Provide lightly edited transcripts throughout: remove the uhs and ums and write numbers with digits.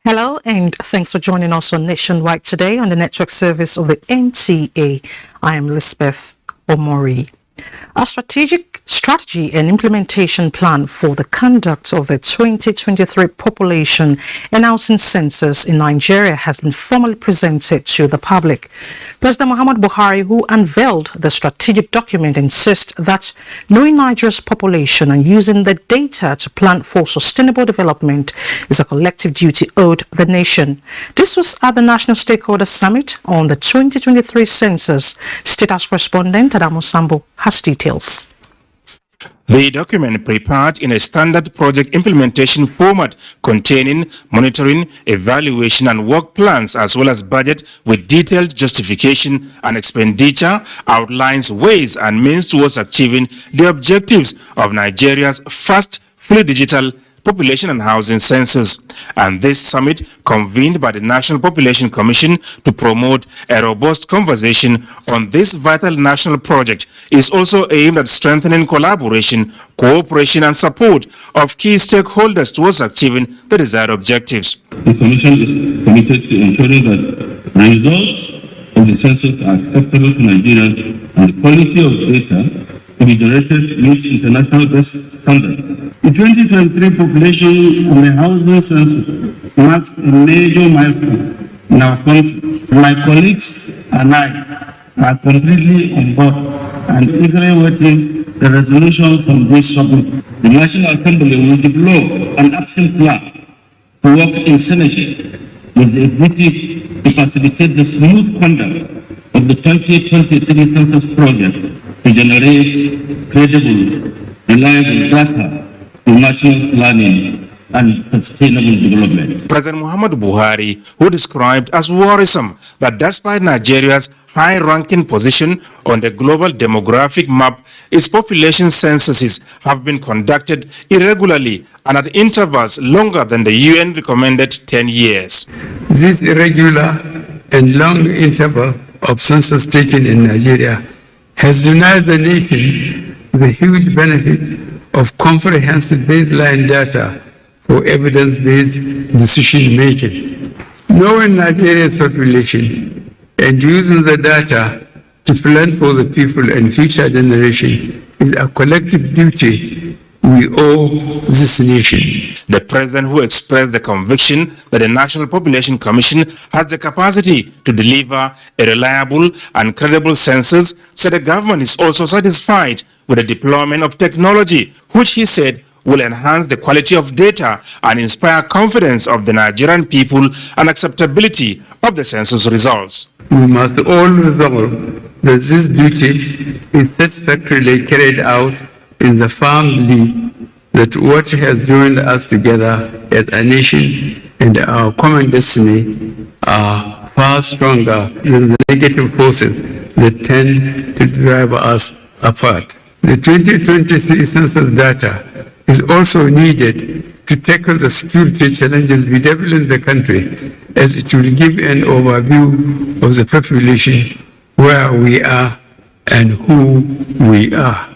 Hello, and thanks for joining us on Nationwide today on the network service of the NTA. I am Lisbeth Omori. A strategy and implementation plan for the conduct of the 2023 population and housing census in Nigeria has been formally presented to the public. President Muhammadu Buhari, who unveiled the strategic document, insists that knowing Nigeria's population and using the data to plan for sustainable development is a collective duty owed the nation. This was at the National Stakeholder Summit on the 2023 census. State House correspondent Adamu Sambo has details. The document, prepared in a standard project implementation format containing monitoring, evaluation and work plans as well as budget with detailed justification and expenditure, outlines ways and means towards achieving the objectives of Nigeria's first fully digital population and housing census. And this summit, convened by the National Population Commission to promote a robust conversation on this vital national project, is also aimed at strengthening collaboration, cooperation and support of key stakeholders towards achieving the desired objectives. The Commission is committed to ensuring that results of the census are acceptable to Nigerians and the quality of data to be generated meets international best standards. The 2023 population and the housing census marks a major milestone in our country. My colleagues and I are completely on board and eagerly waiting the resolution from this summit. The National Assembly will develop an action plan to work in synergy with the executive to facilitate the smooth conduct of the 2020 city census project to generate credible, reliable data to national planning and sustainable development. President Muhammadu Buhari, who described as worrisome that despite Nigeria's high-ranking position on the global demographic map, its population censuses have been conducted irregularly and at intervals longer than the UN recommended 10 years. This irregular and long interval of census taken in Nigeria has denied the nation the huge benefit of comprehensive baseline data for evidence-based decision-making. Knowing Nigeria's population and using the data to plan for the people and future generation is a collective duty we owe this nation. The president, who expressed the conviction that the National Population Commission has the capacity to deliver a reliable and credible census, said the government is also satisfied with the deployment of technology, which he said will enhance the quality of data and inspire confidence of the Nigerian people and acceptability of the census results. We must all resolve that this duty is satisfactorily carried out in the firm belief that what has joined us together as a nation and our common destiny are far stronger than the negative forces that tend to drive us apart. The 2023 census data is also needed to tackle the security challenges bedeviling the country, as it will give an overview of the population, where we are and who we are.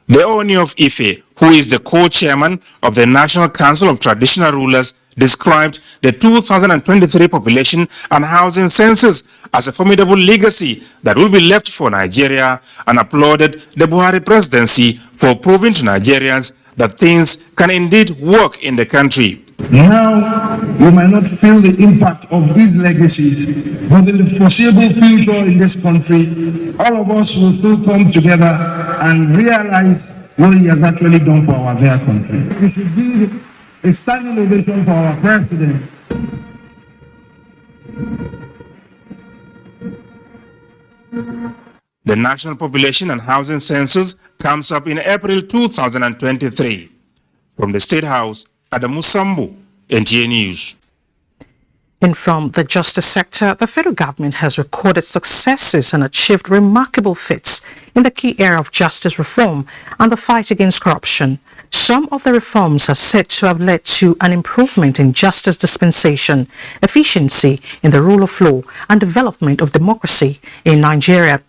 The Ooni of Ife, who is the co-chairman of the National Council of Traditional Rulers, described the 2023 population and housing census as a formidable legacy that will be left for Nigeria, and applauded the Buhari presidency for proving to Nigerians that things can indeed work in the country. Now, we might not feel the impact of these legacies, but in the foreseeable future in this country, all of us will still come together and realize what he has actually done for our dear country. We should give a standing ovation for our president The National Population and Housing Census comes up in April 2023. From the State House, Adamu Sambu, NTA News. And from the justice sector, the federal government has recorded successes and achieved remarkable feats in the key area of justice reform and the fight against corruption. Some of the reforms are said to have led to an improvement in justice dispensation, efficiency in the rule of law, and development of democracy in Nigeria.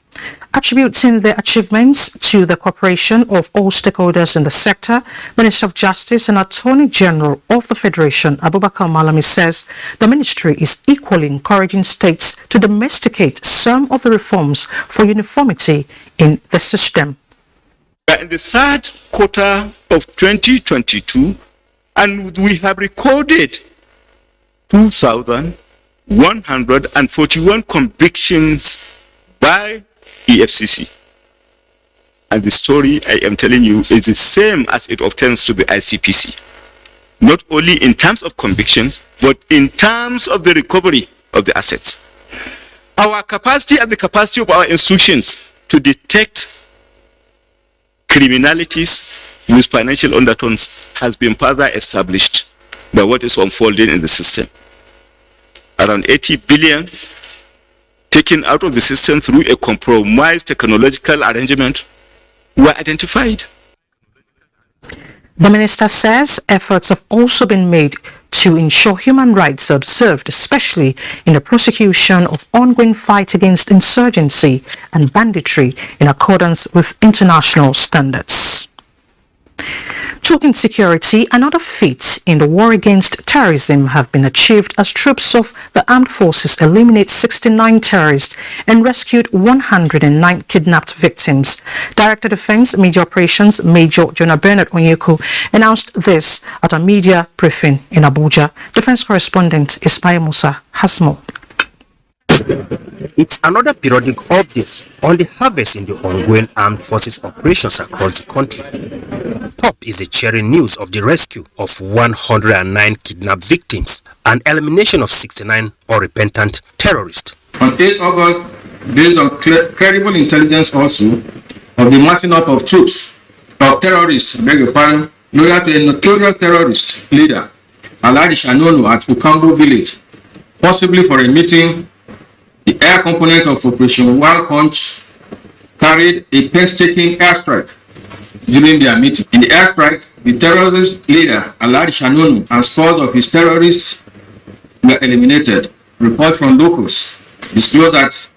Attributing the achievements to the cooperation of all stakeholders in the sector, Minister of Justice and Attorney General of the Federation, Abubakar Malami, says the ministry is equally encouraging states to domesticate some of the reforms for uniformity in the system. In the third quarter of 2022, and we have recorded 2,141 convictions by EFCC. And the story I am telling you is the same as it obtains to the ICPC. Not only in terms of convictions, but in terms of the recovery of the assets. Our capacity and the capacity of our institutions to detect criminalities with financial undertones has been further established by what is unfolding in the system. Around 80 billion taken out of the system through a compromised technological arrangement were identified. The minister says efforts have also been made to ensure human rights are observed, especially in the prosecution of ongoing fight against insurgency and banditry in accordance with international standards. Talking security, another feat in the war against terrorism have been achieved as troops of the armed forces eliminate 69 terrorists and rescued 109 kidnapped victims. Director Defense Media Operations Major Jonah Bernard Onyeko announced this at a media briefing in Abuja. Defense correspondent Ismail Musa has more. It's another periodic update on the harvest in the ongoing armed forces operations across the country. Top is the cheering news of the rescue of 109 kidnapped victims and elimination of 69 unrepentant terrorists. On 8 August, based on credible intelligence also of the massing up of troops, of terrorists, loyal to a notorious terrorist leader, Alhaji Shanonu at Ukambo village, possibly for a meeting, the air component of Operation Wild Punch carried a painstaking airstrike during their meeting. In the airstrike, the terrorist leader, Alhaji Shanonu, and scores of his terrorists were eliminated. Report from locals disclosed that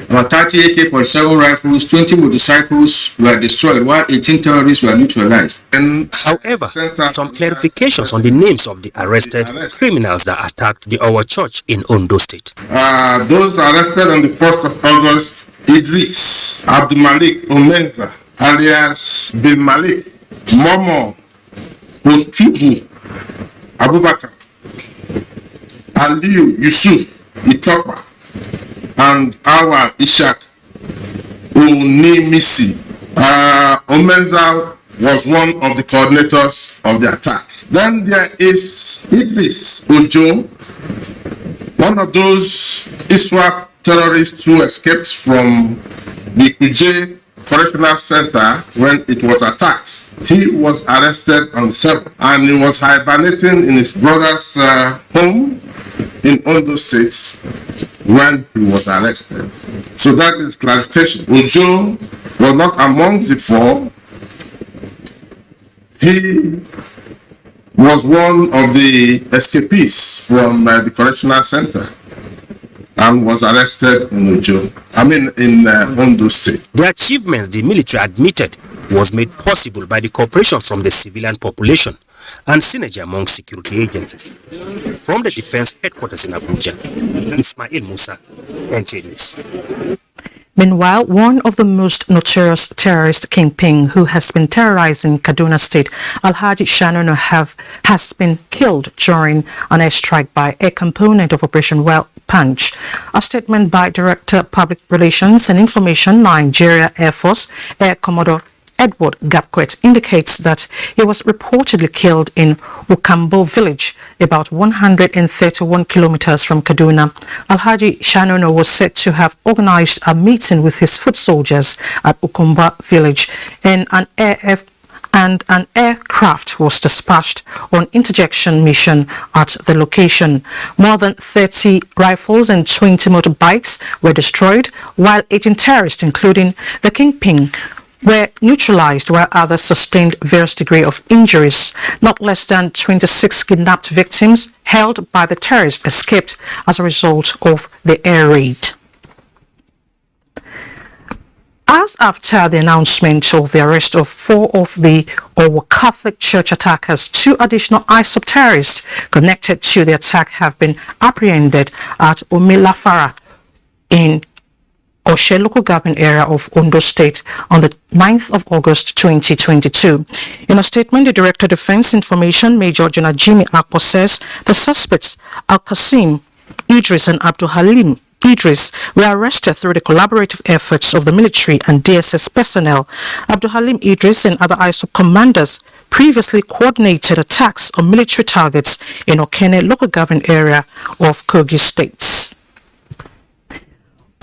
about 30 AK-47 rifles, 20 motorcycles were destroyed, while 18 terrorists were neutralized. However, some clarifications on the names of the arrested criminals that attacked the Owo Church in Ondo State. Those arrested on the 1st of August, Idris Abdulmalik Omenza, alias Bin Malik, Momo Otibu Abubakar, Aliyu Yusuf Itopa, and Awa Ishak Unimisi. Omenza was one of the coordinators of the attack. Then there is Idris Ojo, one of those ISWAP terrorists who escaped from the Kuje Correctional Center when it was attacked. He was arrested on the 7th and he was hibernating in his brother's home in Ondo State when he was arrested. So that is clarification. Ojo was not amongst the 4. He was one of the escapees from the correctional center and was arrested in Ondo State. The achievements the military admitted was made possible by the cooperation from the civilian population and synergy among security agencies. From the defense headquarters in Abuja, Ismail Musa, NTA News. Meanwhile, one of the most notorious terrorist kingpin who has been terrorizing Kaduna State, Alhaji Shanonu, has been killed during an airstrike by a component of Operation Wild Punch. A statement by Director Public Relations and Information, Nigeria Air Force, Air Commodore Edward Gapquet indicates that he was reportedly killed in Ukambo village, about 131 kilometers from Kaduna. Alhaji Shanono was said to have organized a meeting with his foot soldiers at Ukumba village, and an aircraft was dispatched on interjection mission at the location. More than 30 rifles and 20 motorbikes were destroyed, while 18 terrorists, including the kingpin, were neutralized, while others sustained various degree of injuries. Not less than 26 kidnapped victims held by the terrorists escaped as a result of the air raid. As after the announcement of the arrest of 4 of the Owo Catholic Church attackers, 2 additional ISOP terrorists connected to the attack have been apprehended at Omilafara in Oshe local government area of Ondo State on the 9th of August 2022. In a statement, the Director of Defense Information, Major General Jimmy Akpo, says the suspects, Al-Qasim Idris and Abdul Halim Idris, were arrested through the collaborative efforts of the military and DSS personnel. Abdul Halim Idris and other ISOP commanders previously coordinated attacks on military targets in Okene local government area of Kogi State.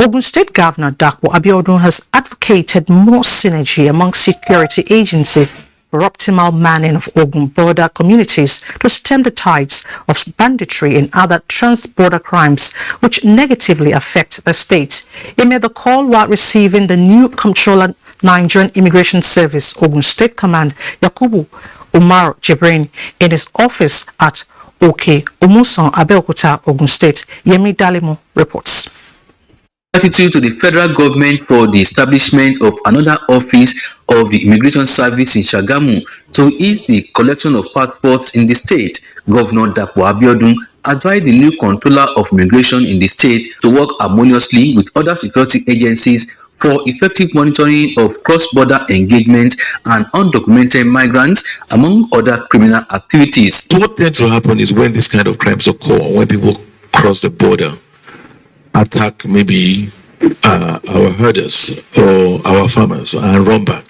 Ogun State Governor Dapo Abiodun has advocated more synergy among security agencies for optimal manning of Ogun border communities to stem the tides of banditry and other trans-border crimes which negatively affect the state. He made the call while receiving the new Comptroller Nigerian Immigration Service Ogun State Command Yakubu Umar Jibrin in his office at Oke Umuson, Abeokuta, Ogun State. Yemi Dalimo reports. Gratitude to the federal government for the establishment of another office of the Immigration Service in Shagamu to ease the collection of passports in the state. Governor Dapo Abiodun advised the new controller of immigration in the state to work harmoniously with other security agencies for effective monitoring of cross-border engagement and undocumented migrants, among other criminal activities. So what tends to happen is when this kind of crimes occur, when people cross the border, attack maybe our herders or our farmers and run back,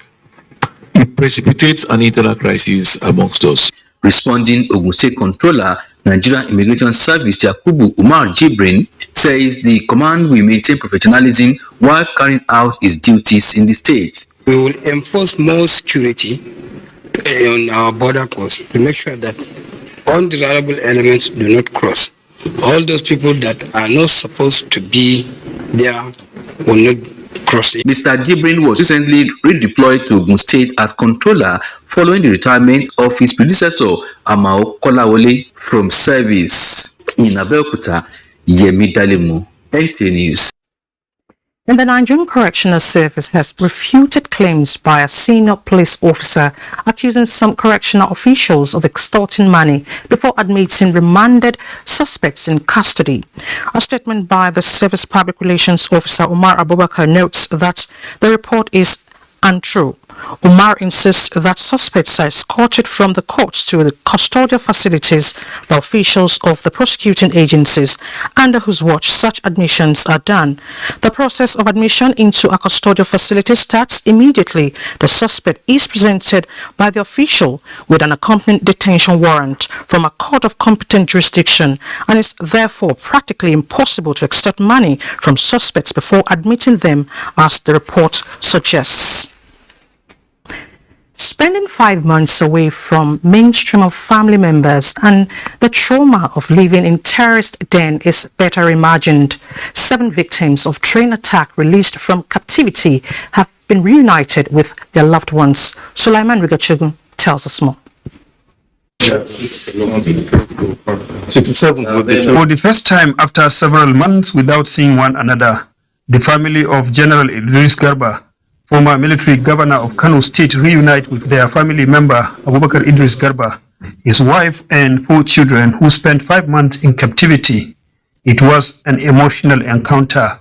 it precipitates an internal crisis amongst us. Responding, Ogun State Controller, Nigerian Immigration Service Yakubu Umar Jibrin says the command will maintain professionalism while carrying out its duties in the state. We will enforce more security on our border coast to make sure that undesirable elements do not cross. All those people that are not supposed to be there will not cross it. Mr. Jibrin was recently redeployed to Ogun State as controller following the retirement of his predecessor, Amao Kolawole, from service. In Abeokuta, Yemi Dalemo, NTA News. And the Nigerian Correctional Service has refuted claims by a senior police officer accusing some correctional officials of extorting money before admitting remanded suspects in custody. A statement by the Service Public Relations Officer Umar Abubakar notes that the report is untrue. Umar insists that suspects are escorted from the courts to the custodial facilities by officials of the prosecuting agencies under whose watch such admissions are done. The process of admission into a custodial facility starts immediately. The suspect is presented by the official with an accompanying detention warrant from a court of competent jurisdiction, and it's therefore practically impossible to extort money from suspects before admitting them, as the report suggests. Spending 5 months away from mainstream of family members and the trauma of living in terrorist den is better imagined. 7 victims of train attack released from captivity have been reunited with their loved ones. Sulaiman Rigachugun tells us more. For the first time after several months without seeing one another, the family of General Idris Garba, former military governor of Kano State, reunite with their family member Abubakar Idris Garba, his wife and 4 children who spent 5 months in captivity. It was an emotional encounter.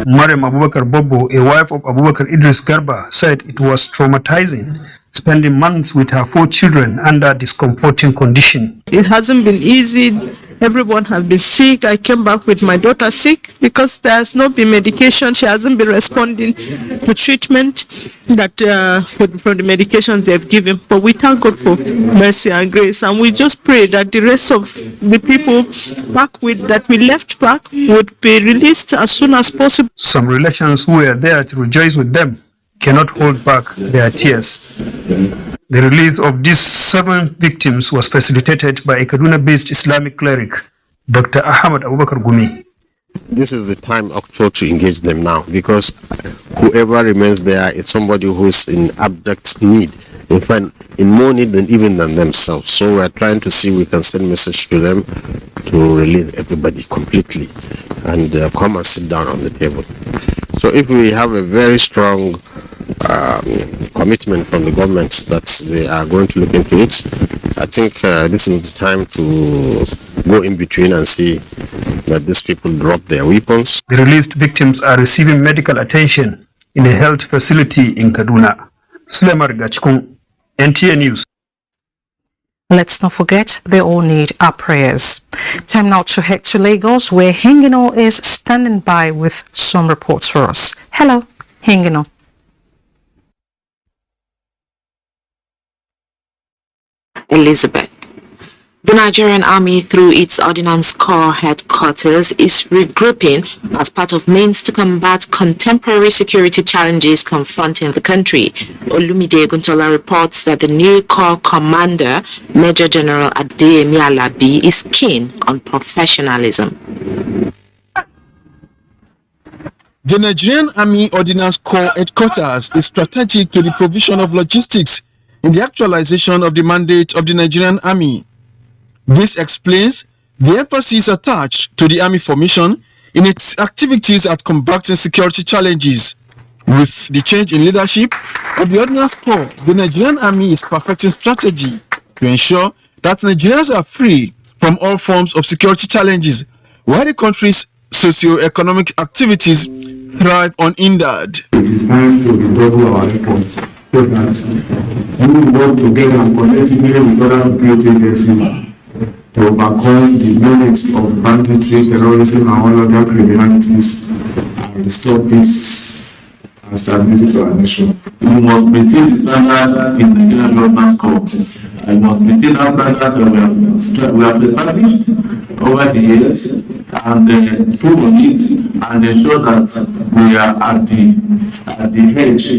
Mariam Abubakar Bobo, a wife of Abubakar Idris Garba, said it was traumatizing, spending months with her 4 children under discomforting conditions. It hasn't been easy. Everyone has been sick. I came back with my daughter sick because there has not been medication. She hasn't been responding to treatment that for the medications they've given. But we thank God for mercy and grace, and we just pray that the rest of the people that we left back would be released as soon as possible. Some relations who were there to rejoice with them cannot hold back their tears. The release of these 7 victims was facilitated by a Kaduna-based Islamic cleric, Dr. Ahmad Abubakar Gumi. This is the time actually to engage them now, because whoever remains there is somebody who is in abject need, in fact, in more need than even than themselves. So we are trying to see we can send message to them to release everybody completely and come and sit down on the table. So if we have a very strong commitment from the government that they are going to look into it, I think this is the time to go in between and see that these people drop their weapons. The released victims are receiving medical attention in a health facility in Kaduna. Suleiman Gachkun, NTA News. Let's not forget, they all need our prayers. Time now to head to Lagos, where Hingino is standing by with some reports for us. Hello, Hingino. Elizabeth. The Nigerian Army, through its Ordnance Corps headquarters, is regrouping as part of means to combat contemporary security challenges confronting the country. Olumide Guntola reports that the new Corps commander, Major General Adeyemi Alabi, is keen on professionalism. The Nigerian Army Ordnance Corps headquarters is strategic to the provision of logistics in the actualization of the mandate of the Nigerian Army. This explains the emphasis attached to the Army formation in its activities at combating security challenges. With the change in leadership of the Ordnance Corps, the Nigerian Army is perfecting strategy to ensure that Nigerians are free from all forms of security challenges, while the country's socio-economic activities thrive unhindered. It is time to redouble our efforts so that we will work together and collectively with other security agencies to overcome the menace of banditry, terrorism, and all other criminalities and restore peace and stability to our nation. We must maintain the standard in the Nigerian Ordnance Corps. I must maintain that standard that we have established over the years and prove on it and ensure that we are at the edge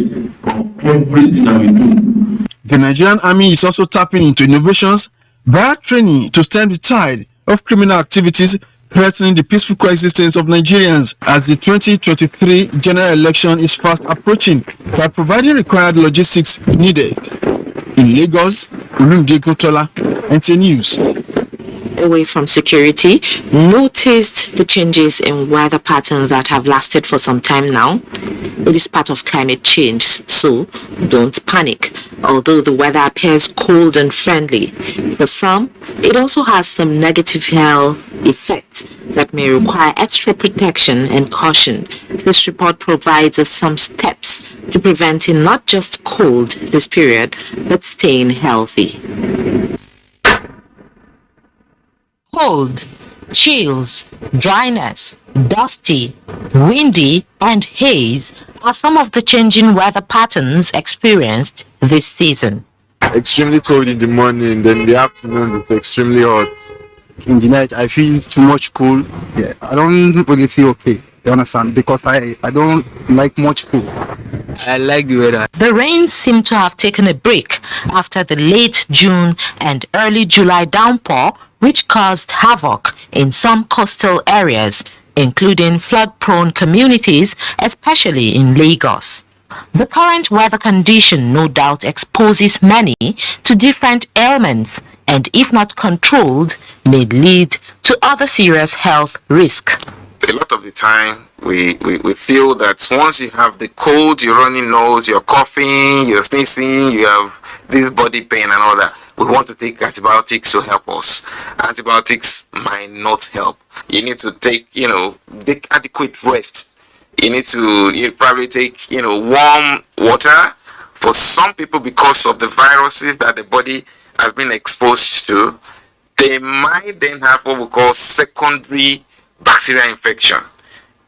of everything that we do. The Nigerian Army is also tapping into innovations via training to stem the tide of criminal activities threatening the peaceful coexistence of Nigerians as the 2023 general election is fast approaching by providing required logistics needed. In Lagos, Olumide Guntola, NTA News. Away from security, noticed the changes in weather patterns that have lasted for some time now. It is part of climate change, so don't panic. Although the weather appears cold and friendly, for some, it also has some negative health effects that may require extra protection and caution. This report provides us some steps to preventing not just cold this period, but staying healthy. Cold, chills, dryness, dusty, windy, and haze are some of the changing weather patterns experienced this season. Extremely cold in the morning, then in the afternoon it's extremely hot. In the night I feel too much cold. Yeah, I don't really feel okay, you understand, because I don't like much cold. I like the weather. The rains seem to have taken a break after the late June and early July downpour, which caused havoc in some coastal areas, including flood-prone communities, especially in Lagos. The current weather condition no doubt exposes many to different ailments and, if not controlled, may lead to other serious health risks. A lot of the time, we feel that once you have the cold, your running nose, you're coughing, you're sneezing, you have this body pain and all that, we want to take antibiotics to help us. Antibiotics might not help. You need to take adequate rest. You probably take, warm water. For some people, because of the viruses that the body has been exposed to, they might then have what we call secondary bacterial infection.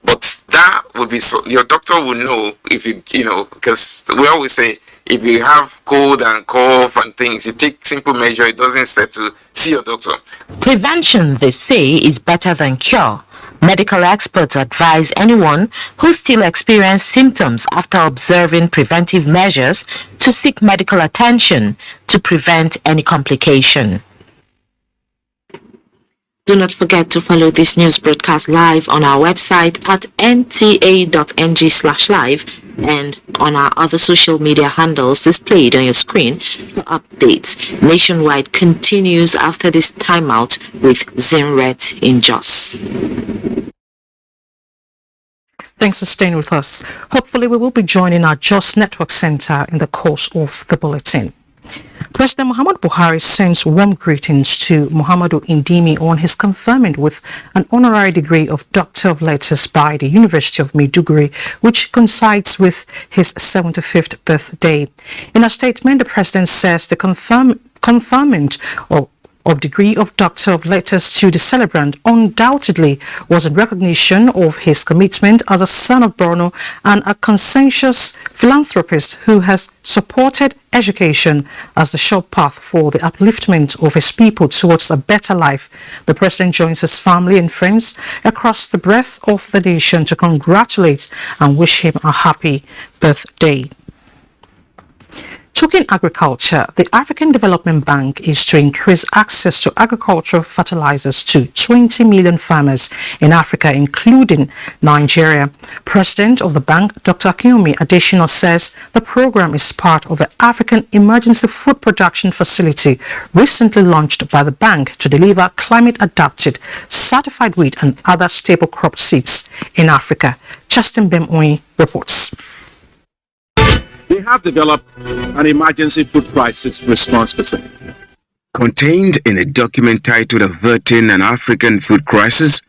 But that would be so your doctor will know if because we always say if you have cold and cough and things, you take simple measure, it doesn't settle, see your doctor. Prevention, they say, is better than cure. Medical experts advise anyone who still experiences symptoms after observing preventive measures to seek medical attention to prevent any complication. Do not forget to follow this news broadcast live on our website at nta.ng/live and on our other social media handles displayed on your screen for updates. Nationwide continues after this timeout with Zinret in Jos. Thanks for staying with us. Hopefully we will be joining our Jos Network Center in the course of the bulletin. President Muhammad Buhari sends warm greetings to Muhammadu Indimi on his conferment with an honorary degree of Doctor of Letters by the University of Maiduguri, which coincides with his 75th birthday. In a statement, the president says the conferment of degree of Doctor of Letters to the celebrant undoubtedly was in recognition of his commitment as a son of Borno and a conscientious philanthropist who has supported education as the sure path for the upliftment of his people towards a better life. The president joins his family and friends across the breadth of the nation to congratulate and wish him a happy birthday. Talking agriculture, the African Development Bank is to increase access to agricultural fertilizers to 20 million farmers in Africa, including Nigeria. President of the bank, Dr. Akinwumi Adesina, says the program is part of the African Emergency Food Production Facility recently launched by the bank to deliver climate-adapted, certified wheat and other staple crop seeds in Africa. Justin Bemoi reports. They have developed an emergency food crisis response facility. Contained in a document titled Averting an African Food Crisis,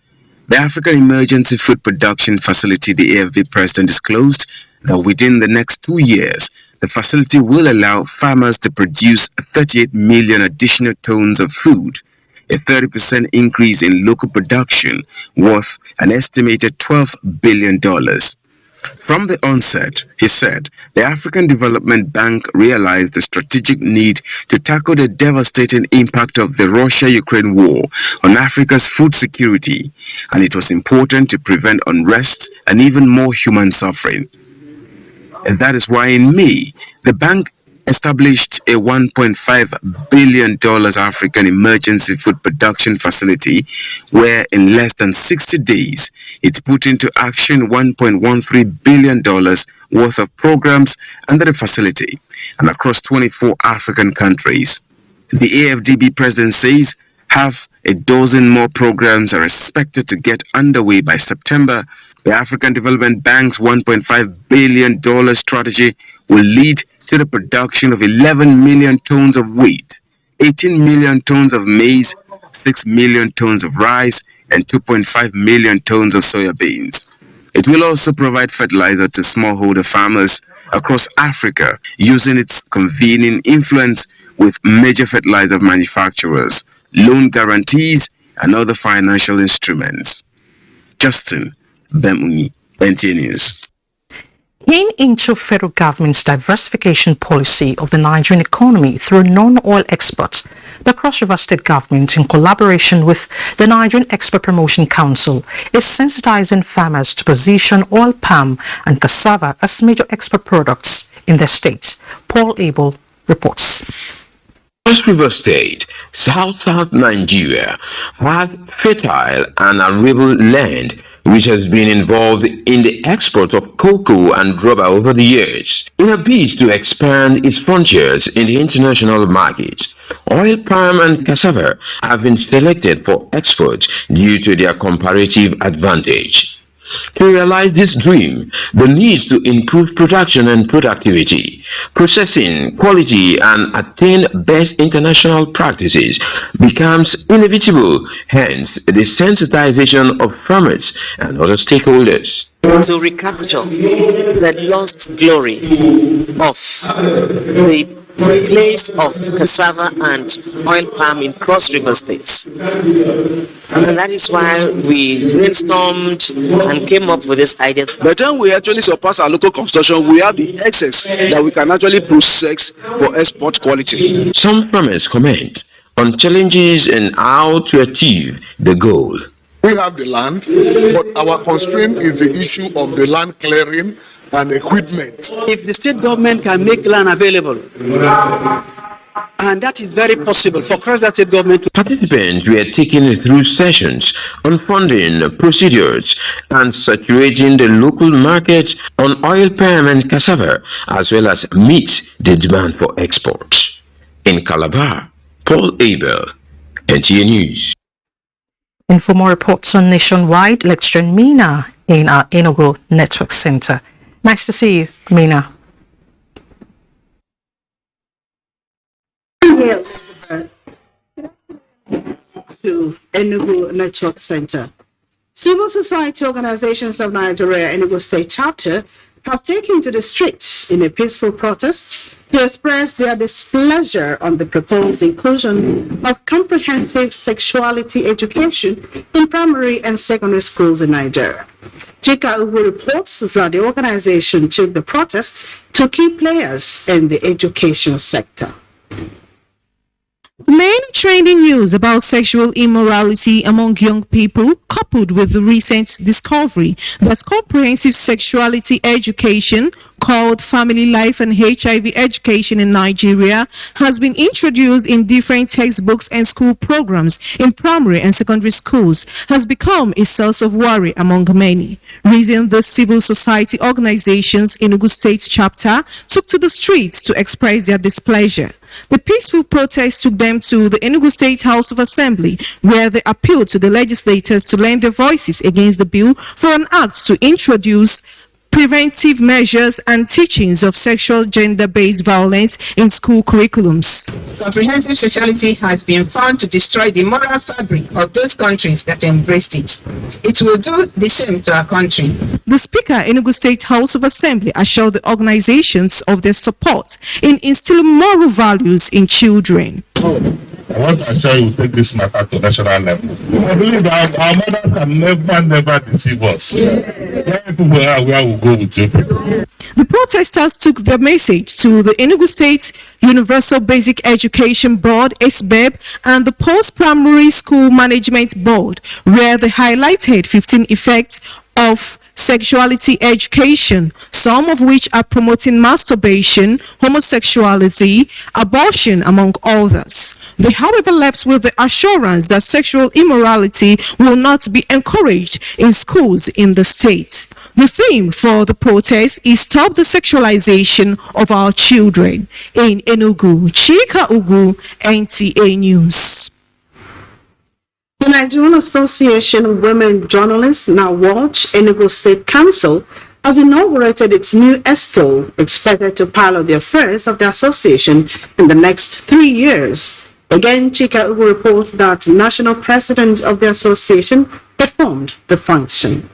the African Emergency Food Production Facility, the AFV president, disclosed that within the next 2 years, the facility will allow farmers to produce 38 million additional tons of food, a 30% increase in local production worth an estimated $12 billion. From the onset, he said, the African Development Bank realized the strategic need to tackle the devastating impact of the Russia-Ukraine war on Africa's food security, and it was important to prevent unrest and even more human suffering. And that is why in May, the bank established a $1.5 billion African Emergency Food Production Facility, where in less than 60 days, it put into action $1.13 billion worth of programs under the facility and across 24 African countries. The AFDB president says half a dozen more programs are expected to get underway by September. The African Development Bank's $1.5 billion strategy will lead to the production of 11 million tons of wheat, 18 million tons of maize, 6 million tons of rice, and 2.5 million tons of soya beans. It will also provide fertilizer to smallholder farmers across Africa using its convening influence with major fertilizer manufacturers, loan guarantees, and other financial instruments. Justin Bemuni, NTA News. Keying into federal government's diversification policy of the Nigerian economy through non-oil exports, the Cross River State government, in collaboration with the Nigerian Export Promotion Council, is sensitizing farmers to position oil palm and cassava as major export products in their state. Paul Abel reports. Cross River State, South Nigeria, has fertile and arable land which has been involved in the export of cocoa and rubber over the years. In a bid to expand its frontiers in the international market, oil palm and cassava have been selected for export due to their comparative advantage. To realize this dream, the needs to improve production and productivity, processing, quality, and attain best international practices becomes inevitable, hence the sensitization of farmers and other stakeholders. To recapture the lost glory of the place of cassava and oil palm in Cross River State. And that is why we brainstormed and came up with this idea. By the time we actually surpass our local consumption, we have the excess that we can actually process for export quality. Some farmers comment on challenges and how to achieve the goal. We have the land, but our constraint is the issue of the land clearing and equipment. If the state government can make land available, and that is very possible for Cross River State government to. Participants were taken through sessions on funding procedures and saturating the local market on oil palm and cassava, as well as meet the demand for export. In Calabar, Paul Abel, NTA News. And for more reports on Nationwide, let's join Mina in our Enugu Network Center. Nice to see you, Mina. Yes. To Enugu Network Center. Civil society organizations of Nigeria, Enugu State Chapter, have taken to the streets in a peaceful protest to express their displeasure on the proposed inclusion of comprehensive sexuality education in primary and secondary schools in Nigeria. Chika Ugu reports that the organization took the protests to key players in the education sector. The main trending news about sexual immorality among young people, coupled with the recent discovery that comprehensive sexuality education, called Family Life and HIV Education in Nigeria, has been introduced in different textbooks and school programs in primary and secondary schools, has become a source of worry among many. Reason the civil society organizations in Enugu State Chapter took to the streets to express their displeasure. The peaceful protest took them to the Enugu State House of Assembly, where they appealed to the legislators to lend their voices against the bill for an act to introduce preventive measures and teachings of sexual gender-based violence in school curriculums. Comprehensive sexuality has been found to destroy the moral fabric of those countries that embraced it. It will do the same to our country. The Speaker, Enugu State House of Assembly, assured the organizations of their support in instilling moral values in children. I want to assure you, take this matter to national level. I believe that our mothers can never deceive us. Where we go with you people. The protesters took their message to the Enugu State Universal Basic Education Board, SBEB, and the Post-Primary School Management Board, where they highlighted 15 effects of sexuality education, some of which are promoting masturbation, homosexuality, abortion, among others. They, however, left with the assurance that sexual immorality will not be encouraged in schools in the state. The theme for the protest is Stop the Sexualization of Our Children. In Enugu, Chika Ugu, NTA News. The Nigerian Association of Women Journalists, now Watch, Enugu State Council, has inaugurated its new ESCO, expected to pilot the affairs of the association in the next 3 years. Again, Chika Ugu reports that national president of the association performed the function.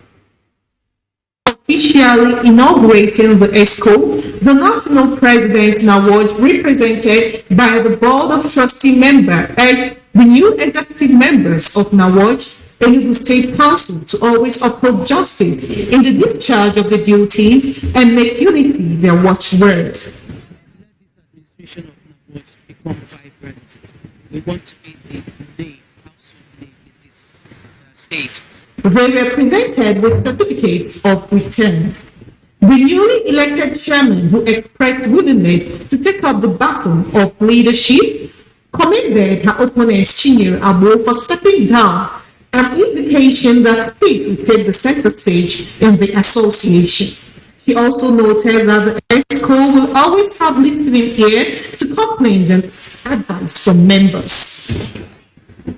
Officially inaugurating the ESCO, the national president, Nawaj, represented by the board of trustee member, urged the new executive members of Nawaj, Enugu State Council, to always uphold justice in the discharge of the duties and make unity their watchword. Become vibrant. We want to be the council in this state. They were presented with certificates of return. The newly elected chairman, who expressed willingness to take up the baton of leadership, commended her opponent Chinyere Abo for stepping down, an indication that faith will take the center stage in the association. She also noted that the ESCO will always have listening ear to complaints and advice from members.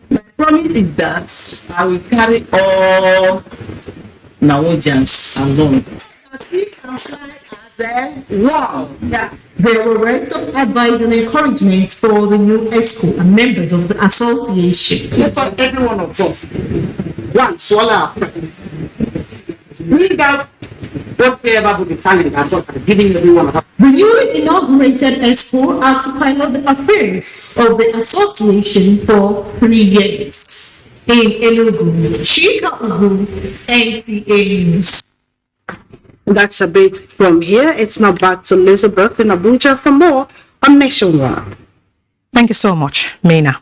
My promise is that I will carry all Nawajians along. Wow! Yeah. There were words of advice and encouragement for the new ESCO and members of the association. Let every one of us, one swallow our pride. Bring out whatever the talent I'm just giving everyone. The newly inaugurated Expo are to pilot the affairs of the association for 3 years. In Enugu, Chika Ugu, NTA News. That's a bit from here. It's now back to Elizabeth in Abuja for more on Nationwide. Thank you so much, Mena.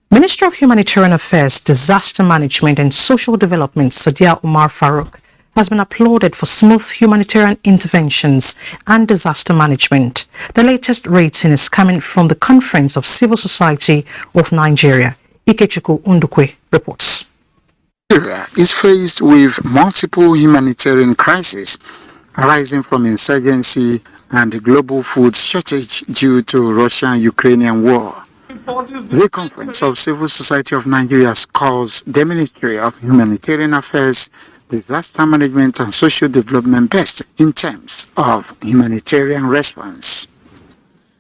Minister of Humanitarian Affairs, Disaster Management and Social Development, Sadia Umar Farouk, has been applauded for smooth humanitarian interventions and disaster management. The latest rating is coming from the Conference of Civil Society of Nigeria. Ikechukwu Undukwe reports. Nigeria is faced with multiple humanitarian crises arising from insurgency and the global food shortage due to Russian-Ukrainian war. The Conference of Civil Society of Nigeria calls the Ministry of Humanitarian Affairs, Disaster Management and Social Development best in terms of humanitarian response.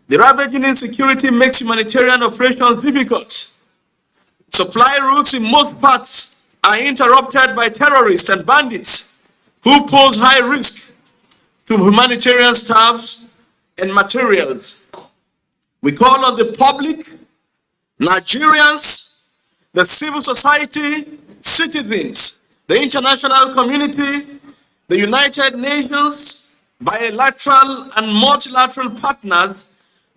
The ravaging insecurity makes humanitarian operations difficult. Supply routes in most parts are interrupted by terrorists and bandits who pose high risk to humanitarian staffs and materials. We call on the public, Nigerians, the civil society, citizens, the international community, the United Nations, bilateral and multilateral partners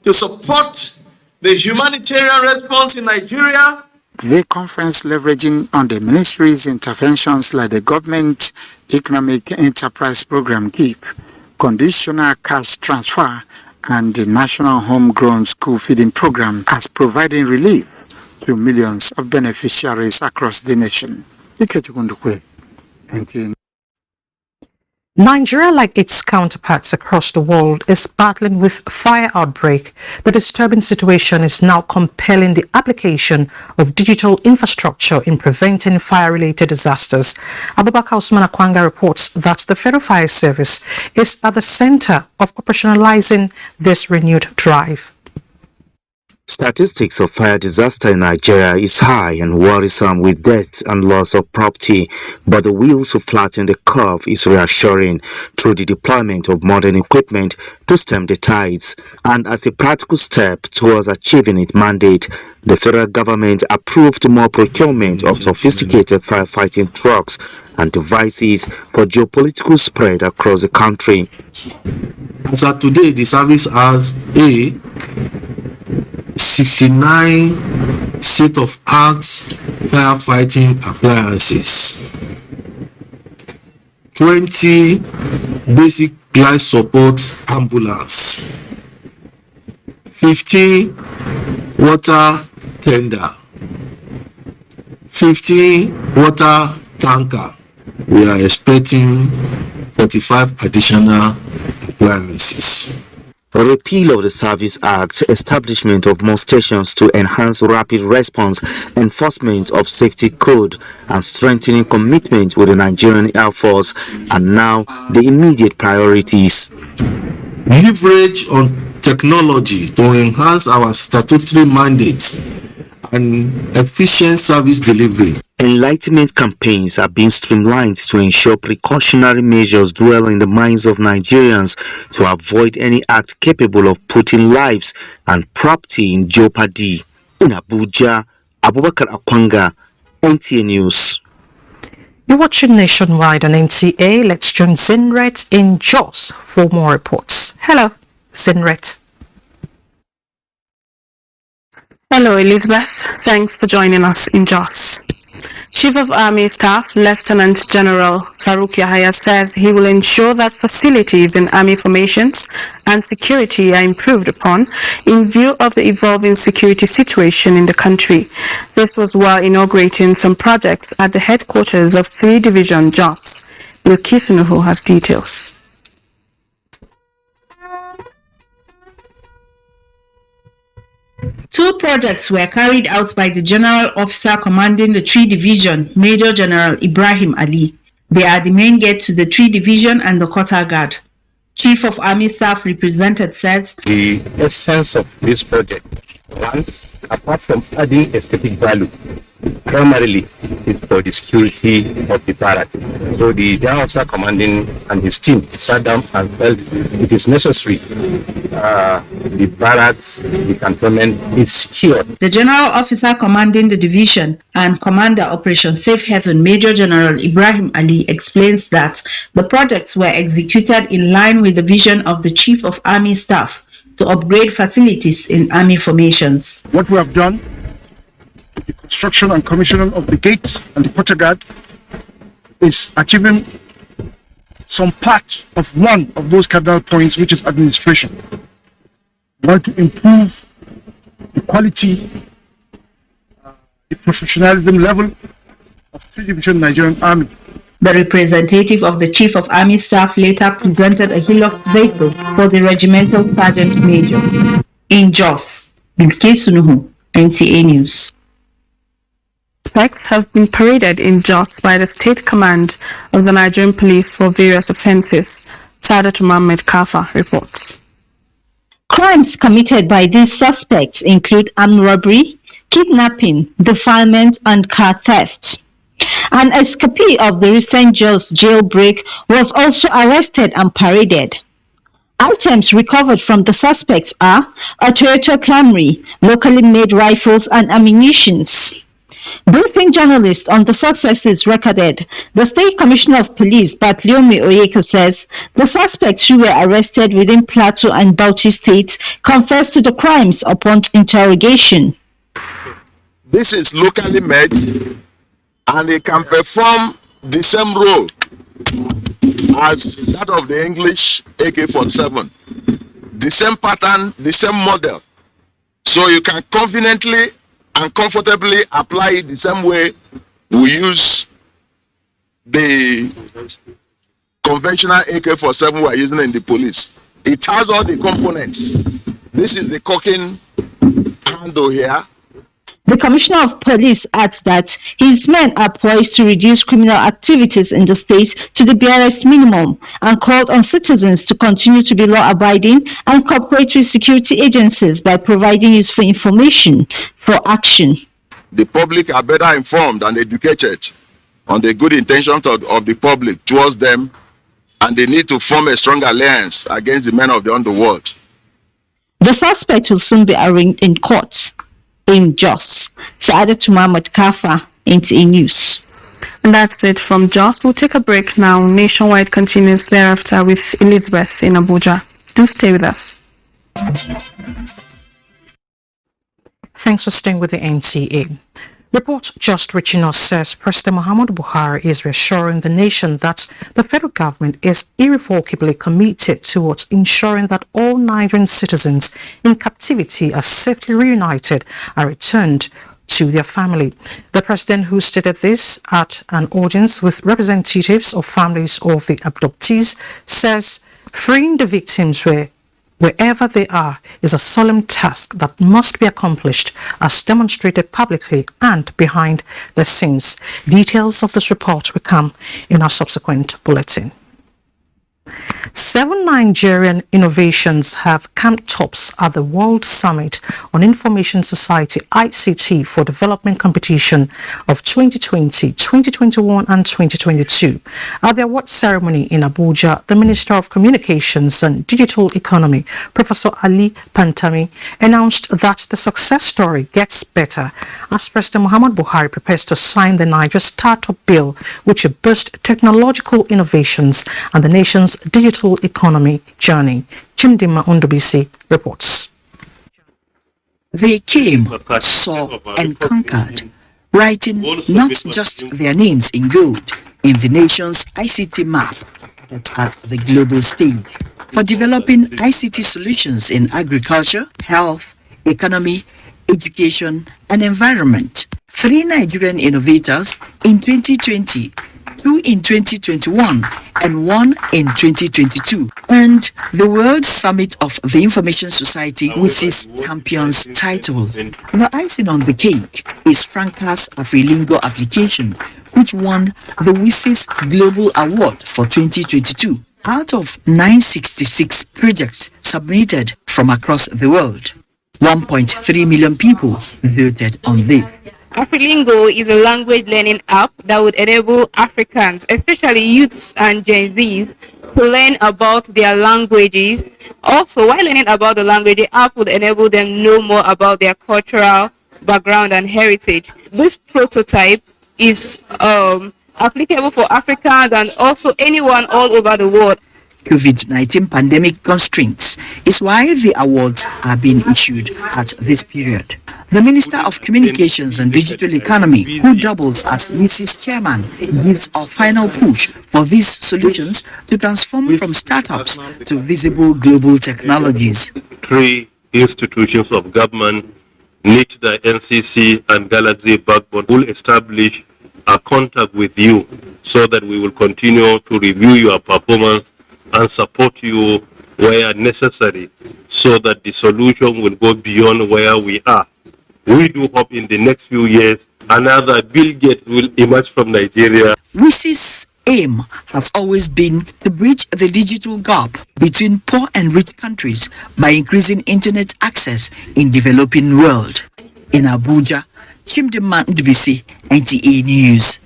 to support the humanitarian response in Nigeria. The conference leveraging on the ministry's interventions like the Government Economic Enterprise Program GEEP, conditional cash transfer, and the National Homegrown School Feeding Program as providing relief to millions of beneficiaries across the nation. Nigeria, like its counterparts across the world, is battling with fire outbreak. The disturbing situation is now compelling the application of digital infrastructure in preventing fire-related disasters. Abubakar Usman Akwanga reports that the Federal Fire Service is at the center of operationalizing this renewed drive. Statistics of fire disaster in Nigeria is high and worrisome with deaths and loss of property, but the will to flatten the curve is reassuring through the deployment of modern equipment to stem the tides. And as a practical step towards achieving its mandate, the federal government approved more procurement of sophisticated firefighting trucks and devices for geopolitical spread across the country. As of today, the service has 69 state-of-art firefighting appliances, 20 basic life support ambulance, 15 water tender, 15 water tanker. We are expecting 45 additional appliances. A repeal of the Service Act, establishment of more stations to enhance rapid response, enforcement of safety code, and strengthening commitment with the Nigerian Air Force are now the immediate priorities. Leverage on technology to enhance our statutory mandates and efficient service delivery. Enlightenment campaigns are being streamlined to ensure precautionary measures dwell in the minds of Nigerians to avoid any act capable of putting lives and property in jeopardy. In Abuja, Abubakar Akwanga, NTA News. You're watching Nationwide on NTA. Let's join Zinret in Jos for more reports. Hello, Zinret. Hello, Elizabeth. Thanks for joining us in Jos. Chief of Army Staff Lieutenant General Farouk Yahaya says he will ensure that facilities in army formations and security are improved upon in view of the evolving security situation in the country. This was while inaugurating some projects at the headquarters of 3 Division Jos. Wilkisunuhu has details. Two projects were carried out by the General Officer commanding the 3 Division, Major General Ibrahim Ali. They are the main gate to the 3 Division and the Quarter Guard. Chief of Army Staff represented says, the essence of this project, one, apart from adding aesthetic value, primarily is for the security of the barracks. So the officer commanding and his team sat down and felt it is necessary the barracks, the cantonment is secure. The General Officer commanding the division and Commander Operation Safe Haven, Major General Ibrahim Ali, explains that the projects were executed in line with the vision of the Chief of Army Staff to upgrade facilities in army formations. What we have done, the construction and commissioning of the gate and the quarter guard, is achieving some part of one of those cardinal points, which is administration. We want to improve the quality, the professionalism level of 3 Division Nigerian Army. The representative of the Chief of Army Staff later presented a Hilux vehicle for the Regimental Sergeant Major. In Jos, Bilkis Sunuhu, NTA News. Suspects have been paraded in Jos by the State Command of the Nigerian Police for various offences. Sadat Mohammed Kafa reports. Crimes committed by these suspects include armed robbery, kidnapping, defilement, and car theft. An escapee of the recent Jos jailbreak was also arrested and paraded. Items recovered from the suspects are a Toyota Camry, locally made rifles and ammunitions. Briefing journalists on the successes recorded, the State Commissioner of Police, Bartolome Oyeka, says the suspects who were arrested within Plateau and Bauchi states confessed to the crimes upon interrogation. This is locally made and it can perform the same role as that of the English AK-47. The same pattern, the same model. So you can conveniently and comfortably apply it the same way we use the conventional AK-47 we are using in the police. It has all the components. This is the cocking handle here. The Commissioner of Police adds that his men are poised to reduce criminal activities in the state to the barest minimum and called on citizens to continue to be law-abiding and cooperate with security agencies by providing useful information for action. The public are better informed and educated on the good intentions of the public towards them, and they need to form a strong alliance against the men of the underworld. The suspect will soon be arraigned in court in Jos. Saadat Mohammed Kafa, NTA News. And that's it from Jos. We'll take a break now. Nationwide continues thereafter with Elizabeth in Abuja. Do stay with us. Thanks for staying with the NTA. Report just reaching us says President Muhammadu Buhari is reassuring the nation that the federal government is irrevocably committed towards ensuring that all Nigerian citizens in captivity are safely reunited and returned to their family. The president, who stated this at an audience with representatives of families of the abductees, says freeing the victims wherever they are is a solemn task that must be accomplished as demonstrated publicly and behind the scenes. Details of this report will come in our subsequent bulletin. 7 Nigerian innovations have come tops at the World Summit on Information Society ICT for Development competition of 2020, 2021 and 2022. At the award ceremony in Abuja, the Minister of Communications and Digital Economy, Professor Ali Pantami, announced that the success story gets better as President Muhammad Buhari prepares to sign the Niger Startup Bill, which will boost technological innovations and the nation's digital economy journey. Chimdima Ondobisi reports. They came, saw and conquered, writing not just their names in gold in the nation's ICT map, but at the global stage for developing ICT solutions in agriculture, health, economy, education and environment. 3 Nigerian innovators in 2020, 2 in 2021 and 1 in 2022 earned the World Summit of the Information Society with its Champions title. The icing on the cake is Franca's Afrilingo application, which won the WISIS Global Award for 2022 out of 966 projects submitted from across the world. 1.3 million people voted on this. Afrilingo is a language learning app that would enable Africans, especially youths and Gen Zs, to learn about their languages. Also, while learning about the language, the app would enable them know more about their cultural background and heritage. This prototype is applicable for Africans and also anyone all over the world. COVID-19 pandemic constraints is why the awards are being issued at this period. The Minister of Communications and Digital Economy, who doubles as Mrs. Chairman, gives a final push for these solutions to transform from startups to visible global technologies. 3 institutions of government, NIT, the NCC and Galaxy Backbone, will establish a contact with you so that we will continue to review your performance and support you where necessary so that the solution will go beyond where we are. We do hope in the next few years another Bill Gates will emerge from Nigeria. WISI's aim has always been to bridge the digital gap between poor and rich countries by increasing internet access in developing world. In Abuja, Chimdima Ndubisi, NTA News.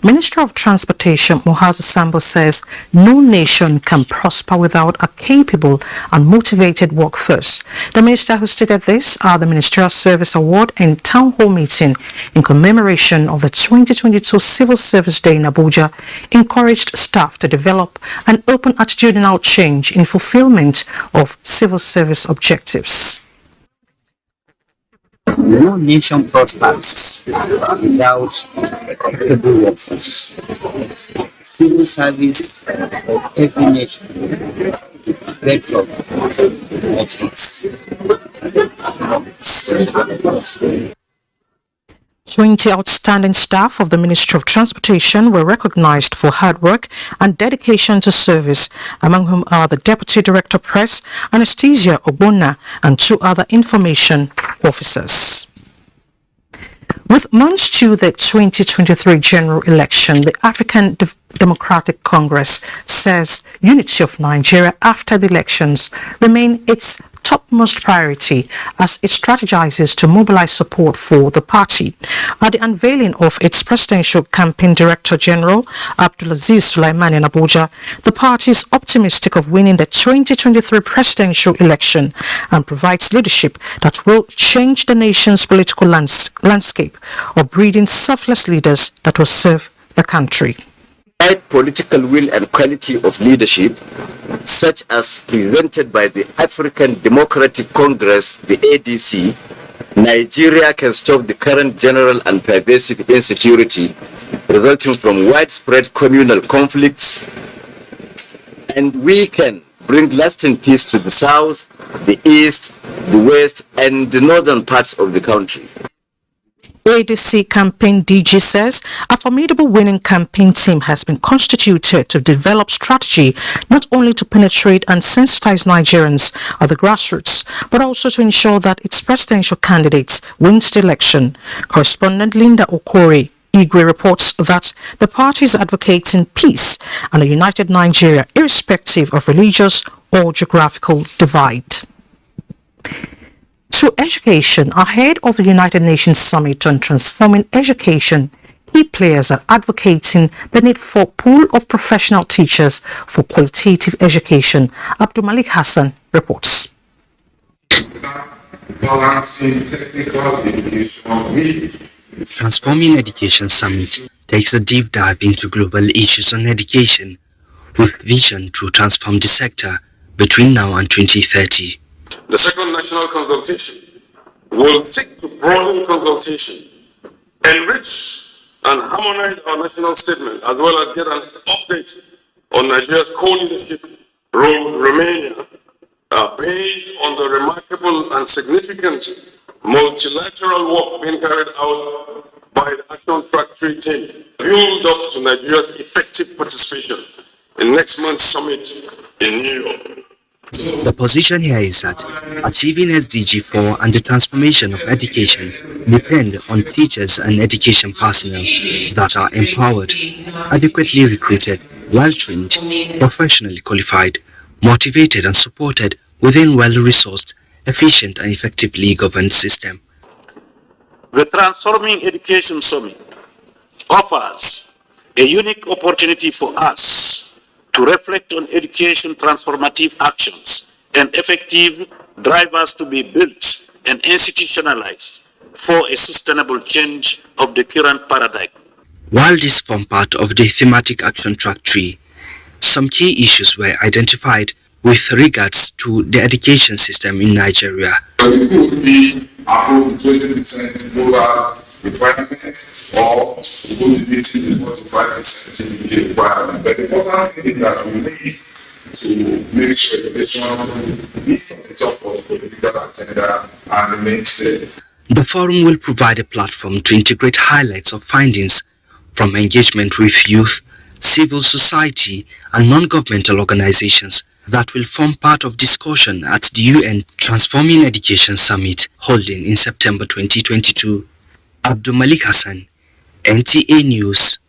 Minister of Transportation Muhazu Sambo says no nation can prosper without a capable and motivated workforce. The minister who stated this at the Ministerial Service Award and Town Hall meeting in commemoration of the 2022 Civil Service Day in Abuja encouraged staff to develop an open attitudinal change in fulfillment of civil service objectives. No nation prospers without a capable workforce. Civil service of every nation is the bedrock of its 20 outstanding staff of the Ministry of Transportation were recognized for hard work and dedication to service, among whom are the Deputy Director Press, Anastasia Ogbonna, and 2 other information officers. With months to the 2023 general election, the African Democratic Congress says unity of Nigeria after the elections remain its topmost priority as it strategizes to mobilize support for the party. At the unveiling of its Presidential Campaign Director General, Abdulaziz Sulaiman in Abuja, the party is optimistic of winning the 2023 presidential election and provides leadership that will change the nation's political landscape of breeding selfless leaders that will serve the country. Political will and quality of leadership, such as presented by the African Democratic Congress, the ADC, Nigeria can stop the current general and pervasive insecurity resulting from widespread communal conflicts, and we can bring lasting peace to the south, the east, the west, and the northern parts of the country. ADC campaign DG says a formidable winning campaign team has been constituted to develop strategy not only to penetrate and sensitize Nigerians at the grassroots, but also to ensure that its presidential candidates wins the election. Correspondent Linda Okori Igwe reports that the party is advocating peace and a united Nigeria irrespective of religious or geographical divide. To education, ahead of the United Nations Summit on Transforming Education, key players are advocating the need for a pool of professional teachers for qualitative education. Abdul Malik Hassan reports. Balancing technical education with Transforming Education Summit takes a deep dive into global issues on education, with vision to transform the sector between now and 2030. The second national consultation will seek to broaden consultation, enrich and harmonize our national statement, as well as get an update on Nigeria's co-leadership role in Romania, based on the remarkable and significant multilateral work being carried out by the Action Track 3 team, build up to Nigeria's effective participation in next month's summit in New York. The position here is that achieving SDG 4 and the transformation of education depend on teachers and education personnel that are empowered, adequately recruited, well-trained, professionally qualified, motivated and supported within well-resourced, efficient and effectively governed system. The Transforming Education Summit offers a unique opportunity for us to reflect on education transformative actions and effective drivers to be built and institutionalized for a sustainable change of the current paradigm. While this formed part of the thematic action track 3, some key issues were identified with regards to the education system in Nigeria. It could be above 20% rural requirement, or it could be meeting the 45% GDP requirement. But the important thing is that we need to make sure education is on the top of the political agenda and remains there. The forum will provide a platform to integrate highlights of findings from engagement with youth, civil society, and non-governmental organizations that will form part of discussion at the UN Transforming Education Summit holding in September 2022. Abdul Malik Hassan, NTA News.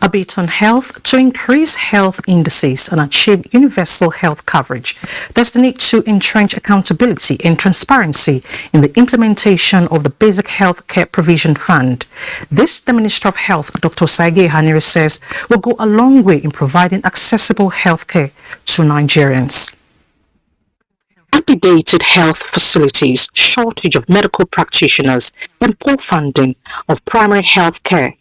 A bit on health. To increase health indices and achieve universal health coverage, there's the need to entrench accountability and transparency in the implementation of the Basic Health Care Provision Fund. This, the Minister of Health, Dr. Saige Hanire, says will go a long way in providing accessible health care to Nigerians. Dilapidated health facilities, shortage of medical practitioners, and poor funding of primary health care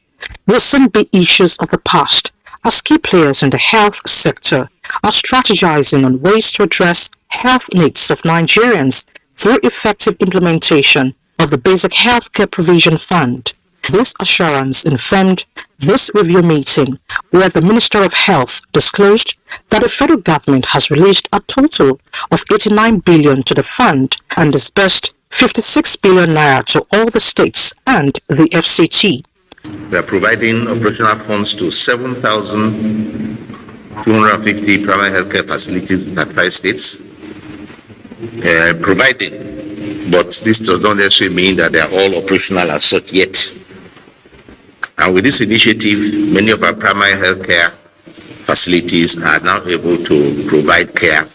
will soon be issues of the past, as key players in the health sector are strategizing on ways to address health needs of Nigerians through effective implementation of the Basic Healthcare Provision Fund. This assurance informed this review meeting, where the Minister of Health disclosed that the federal government has released a total of 89 billion to the fund and disbursed 56 billion naira to all the states and the FCT. We are providing operational funds to 7,250 primary healthcare facilities in 5 states. But this does not necessarily mean that they are all operational as such yet. And with this initiative, many of our primary healthcare facilities are now able to provide care.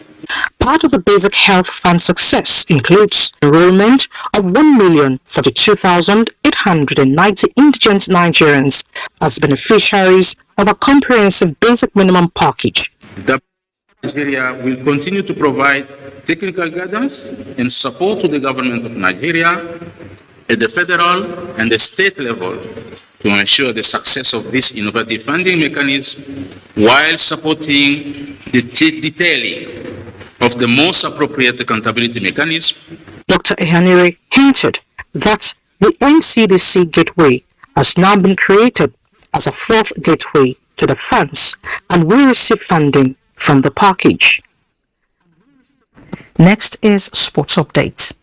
Part of the Basic Health Fund success includes enrollment of 1,042,890 indigent Nigerians as beneficiaries of a comprehensive basic minimum package. Nigeria will continue to provide technical guidance and support to the government of Nigeria at the federal and the state level to ensure the success of this innovative funding mechanism while supporting the detailing of the most appropriate accountability mechanism. Dr. Ehanire hinted that the NCDC gateway has now been created as a fourth gateway to the funds and will receive funding from the package. Next is Sports Update.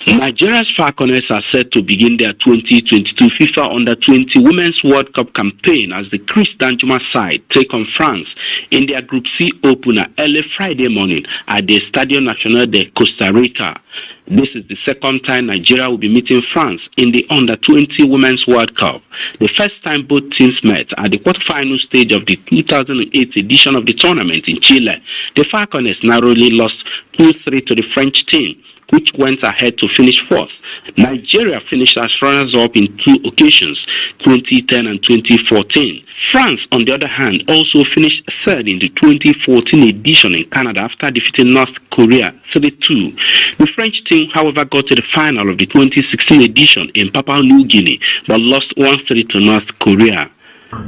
Nigeria's Falconers are set to begin their 2022 FIFA Under-20 Women's World Cup campaign as the Chris Danjuma side take on France in their Group C opener early Friday morning at the Estadio Nacional de Costa Rica. This is the second time Nigeria will be meeting France in the Under-20 Women's World Cup. The first time both teams met at the quarterfinal stage of the 2008 edition of the tournament in Chile. The Falconers narrowly lost 2-3 to the French team, which went ahead to finish fourth. Nigeria finished as runners-up in 2 occasions, 2010 and 2014. France, on the other hand, also finished third in the 2014 edition in Canada after defeating North Korea 3-2. The French team, however, got to the final of the 2016 edition in Papua New Guinea, but lost 1-3 to North Korea.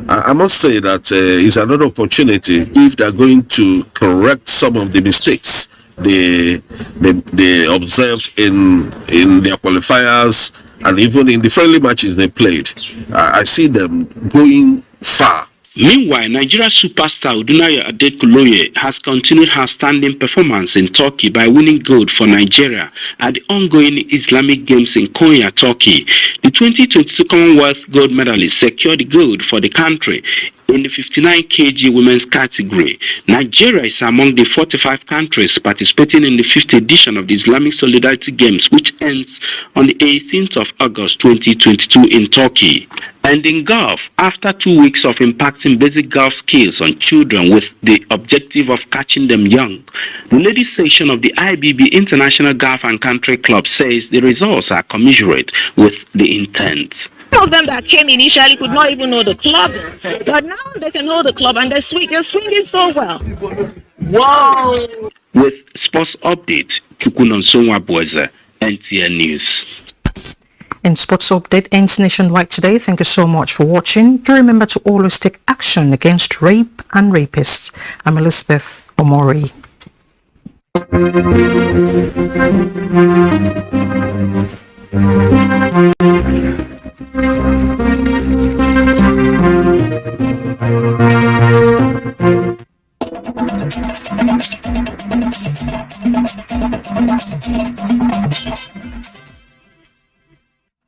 I must say that it's another opportunity if they're going to correct some of the mistakes they observed in their qualifiers and even in the friendly matches they played. I see them going far. Meanwhile, Nigeria superstar Udunayo Adekuloye has continued her standing performance in Turkey by winning gold for Nigeria at the ongoing Islamic Games in Konya, Turkey. The 2022 Commonwealth gold medalist secured gold for the country In the 59 kg women's category, Nigeria is among the 45 countries participating in the 5th edition of the Islamic Solidarity Games, which ends on the 18th of August 2022 in Turkey. And in golf, after 2 weeks of impacting basic golf skills on children with the objective of catching them young, the ladies section of the IBB International Golf and Country Club says the results are commensurate with the intent. Some of them that came initially could not even know the club, but now they can hold the club and they're swinging so well. Wow! With sports update, Chukwunonsonwa Boise, NTN News. In Sports Update ends nationwide today. Thank you so much for watching. Do remember to always take action against rape and rapists. I'm Elizabeth Omori.